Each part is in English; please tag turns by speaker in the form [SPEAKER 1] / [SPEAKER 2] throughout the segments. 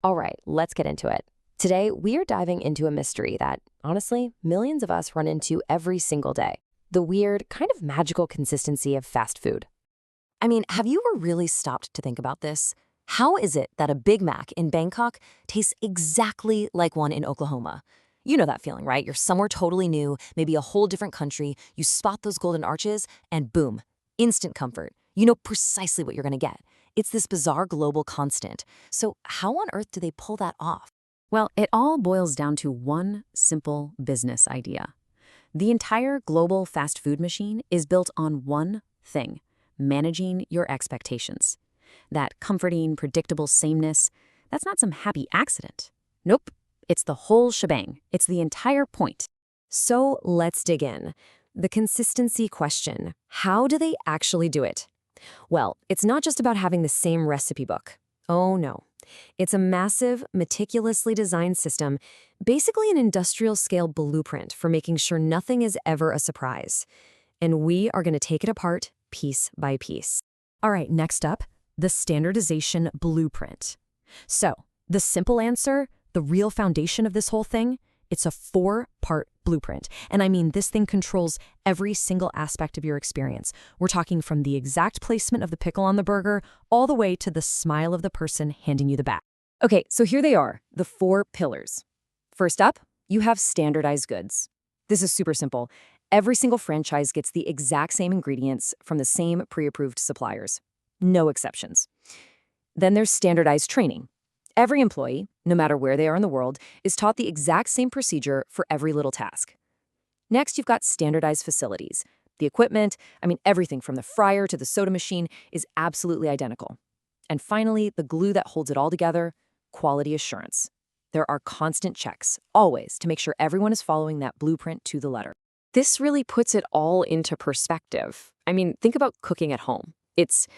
[SPEAKER 1] All right, let's get into it. Today, we are diving into a mystery that, honestly, millions of us run into every single day: the weird, kind of magical consistency of fast food.
[SPEAKER 2] I mean, have you ever really stopped to think about this? How is it that a Big Mac in Bangkok tastes exactly like one in Oklahoma? You know that feeling, right? You're somewhere totally new, maybe a whole different country, you spot those golden arches, and boom, instant comfort. You know precisely what you're gonna get. It's this bizarre global constant. So, how on earth do they pull that off?
[SPEAKER 3] Well, it all boils down to one simple business idea. The entire global fast food machine is built on one thing: managing your expectations. That comforting, predictable sameness, that's not some happy accident. Nope, it's the whole shebang. It's the entire point.
[SPEAKER 1] So let's dig in. The consistency question: how do they actually do it? Well, it's not just about having the same recipe book. Oh no. It's a massive, meticulously designed system, basically an industrial scale blueprint for making sure nothing is ever a surprise. And we are going to take it apart piece by piece. All right, next up, the standardization blueprint. So, the simple answer, the real foundation of this whole thing, it's a 4-part blueprint. And I mean, this thing controls every single aspect of your experience. We're talking from the exact placement of the pickle on the burger all the way to the smile of the person handing you the bag. Okay, so here they are, the 4 pillars. First up, you have standardized goods. This is super simple. Every single franchise gets the exact same ingredients from the same pre-approved suppliers. No exceptions. Then there's standardized training. Every employee, no matter where they are in the world, is taught the exact same procedure for every little task. Next, you've got standardized facilities. The equipment, everything from the fryer to the soda machine is absolutely identical. And finally, the glue that holds it all together: quality assurance. There are constant checks, always, to make sure everyone is following that blueprint to the letter. This really puts it all into perspective. Think about cooking at home. It's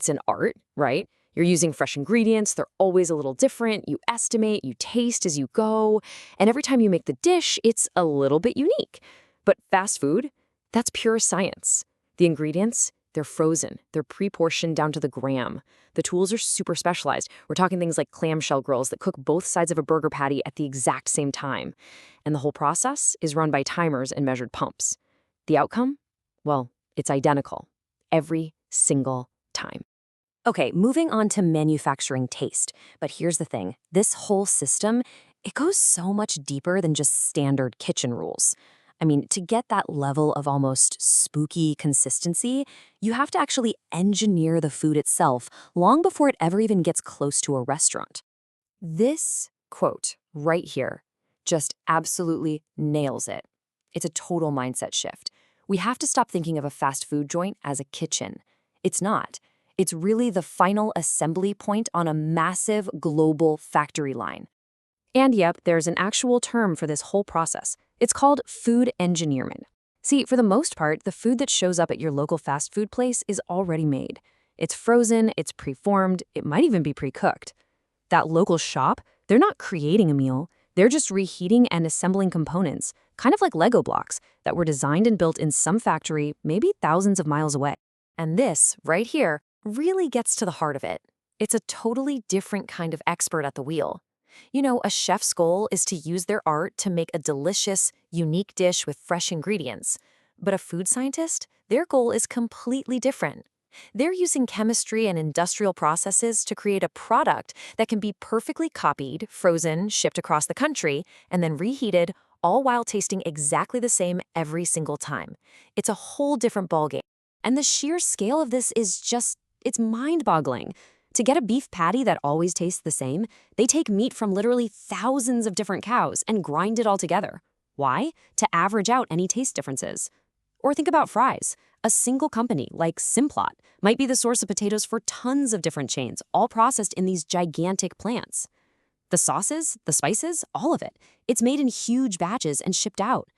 [SPEAKER 1] an art, right? You're using fresh ingredients, they're always a little different, you estimate, you taste as you go, and every time you make the dish, it's a little bit unique. But fast food, that's pure science. The ingredients, they're frozen, they're pre-portioned down to the gram. The tools are super specialized. We're talking things like clamshell grills that cook both sides of a burger patty at the exact same time. And the whole process is run by timers and measured pumps. The outcome? Well, it's identical. Every single time. Okay, moving on to manufacturing taste. But here's the thing. This whole system, it goes so much deeper than just standard kitchen rules. To get that level of almost spooky consistency, you have to actually engineer the food itself long before it ever even gets close to a restaurant. This quote right here just absolutely nails it. It's a total mindset shift. We have to stop thinking of a fast food joint as a kitchen. It's not. It's really the final assembly point on a massive global factory line. And yep, there's an actual term for this whole process. It's called food engineering. See, for the most part, the food that shows up at your local fast food place is already made. It's frozen, it's preformed, it might even be pre-cooked. That local shop, they're not creating a meal, they're just reheating and assembling components, kind of like Lego blocks, that were designed and built in some factory maybe thousands of miles away. And this, right here, really gets to the heart of it. It's a totally different kind of expert at the wheel. You know, a chef's goal is to use their art to make a delicious, unique dish with fresh ingredients. But a food scientist, their goal is completely different. They're using chemistry and industrial processes to create a product that can be perfectly copied, frozen, shipped across the country, and then reheated, all while tasting exactly the same every single time. It's a whole different ballgame. And the sheer scale of this is it's mind-boggling. To get a beef patty that always tastes the same, they take meat from literally thousands of different cows and grind it all together. Why? To average out any taste differences. Or think about fries. A single company, like Simplot, might be the source of potatoes for tons of different chains, all processed in these gigantic plants. The sauces, the spices, all of it. It's made in huge batches and shipped out.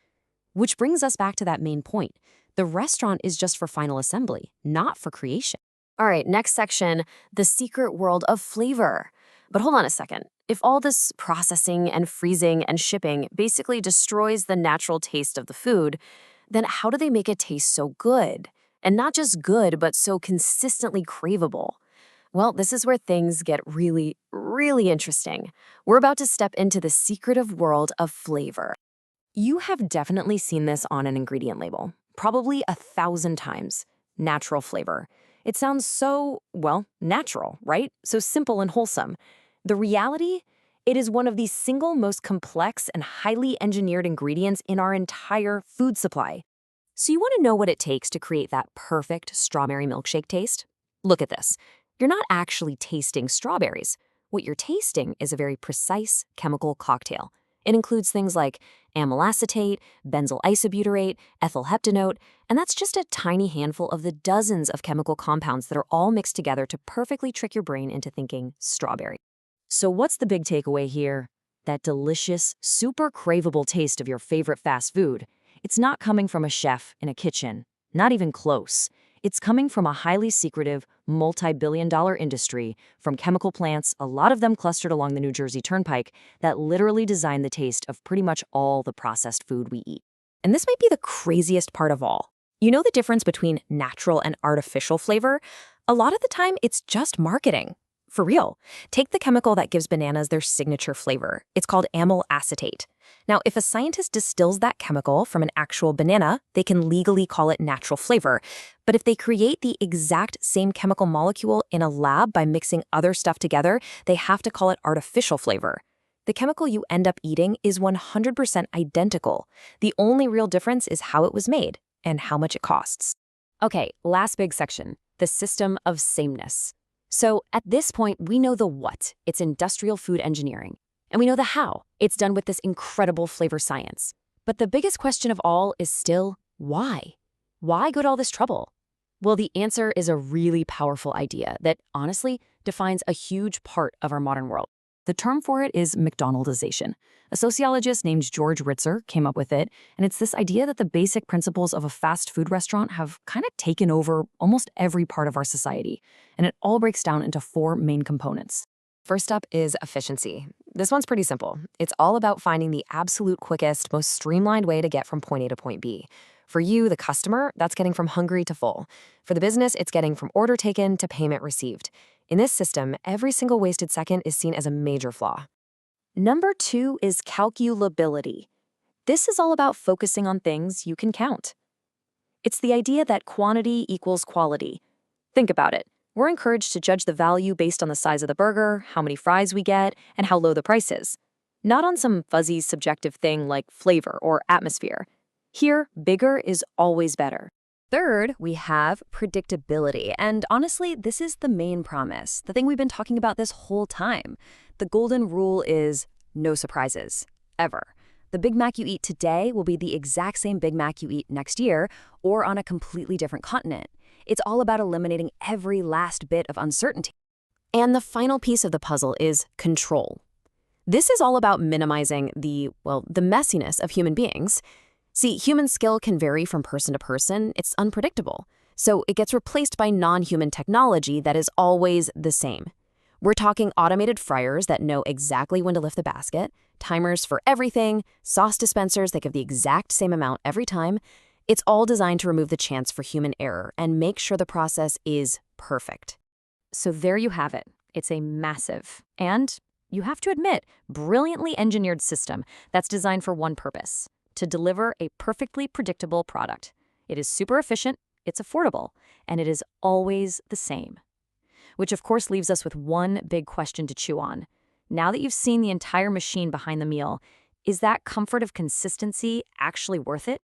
[SPEAKER 1] Which brings us back to that main point. The restaurant is just for final assembly, not for creation. All right, next section, the secret world of flavor. But hold on a second. If all this processing and freezing and shipping basically destroys the natural taste of the food, then how do they make it taste so good? And not just good, but so consistently craveable? Well, this is where things get really, really interesting. We're about to step into the secretive world of flavor. You have definitely seen this on an ingredient label, probably 1,000 times. Natural flavor. It sounds so, well, natural, right? So simple and wholesome. The reality? It is one of the single most complex and highly engineered ingredients in our entire food supply. So you want to know what it takes to create that perfect strawberry milkshake taste? Look at this. You're not actually tasting strawberries. What you're tasting is a very precise chemical cocktail. It includes things like amyl acetate, benzyl isobutyrate, ethyl heptanoate, and that's just a tiny handful of the dozens of chemical compounds that are all mixed together to perfectly trick your brain into thinking strawberry. So what's the big takeaway here? That delicious, super craveable taste of your favorite fast food. It's not coming from a chef in a kitchen, not even close. It's coming from a highly secretive, multi-billion-dollar industry, from chemical plants, a lot of them clustered along the New Jersey Turnpike, that literally design the taste of pretty much all the processed food we eat. And this might be the craziest part of all. You know the difference between natural and artificial flavor? A lot of the time, it's just marketing. For real. Take the chemical that gives bananas their signature flavor. It's called amyl acetate. Now, if a scientist distills that chemical from an actual banana, they can legally call it natural flavor. But if they create the exact same chemical molecule in a lab by mixing other stuff together, they have to call it artificial flavor. The chemical you end up eating is 100% identical. The only real difference is how it was made and how much it costs. Okay, last big section, the system of sameness. So at this point, we know the what. It's industrial food engineering. And we know the how. It's done with this incredible flavor science. But the biggest question of all is still, why? Why go to all this trouble? Well, the answer is a really powerful idea that, honestly, defines a huge part of our modern world. The term for it is McDonaldization. A sociologist named George Ritzer came up with it, and it's this idea that the basic principles of a fast food restaurant have kind of taken over almost every part of our society, and it all breaks down into 4 main components. First up is efficiency. This one's pretty simple. It's all about finding the absolute quickest, most streamlined way to get from point A to point B. For you, the customer, that's getting from hungry to full. For the business, it's getting from order taken to payment received. In this system, every single wasted second is seen as a major flaw. Number 2 is calculability. This is all about focusing on things you can count. It's the idea that quantity equals quality. Think about it. We're encouraged to judge the value based on the size of the burger, how many fries we get, and how low the price is. Not on some fuzzy subjective thing like flavor or atmosphere. Here, bigger is always better. Third, we have predictability. And honestly, this is the main promise, the thing we've been talking about this whole time. The golden rule is no surprises, ever. The Big Mac you eat today will be the exact same Big Mac you eat next year or on a completely different continent. It's all about eliminating every last bit of uncertainty. And the final piece of the puzzle is control. This is all about minimizing the messiness of human beings. See, human skill can vary from person to person. It's unpredictable. So it gets replaced by non-human technology that is always the same. We're talking automated fryers that know exactly when to lift the basket, timers for everything, sauce dispensers that give the exact same amount every time. It's all designed to remove the chance for human error and make sure the process is perfect. So there you have it. It's a massive, and you have to admit, brilliantly engineered system that's designed for one purpose: to deliver a perfectly predictable product. It is super efficient, it's affordable, and it is always the same. Which of course leaves us with one big question to chew on. Now that you've seen the entire machine behind the meal, is that comfort of consistency actually worth it?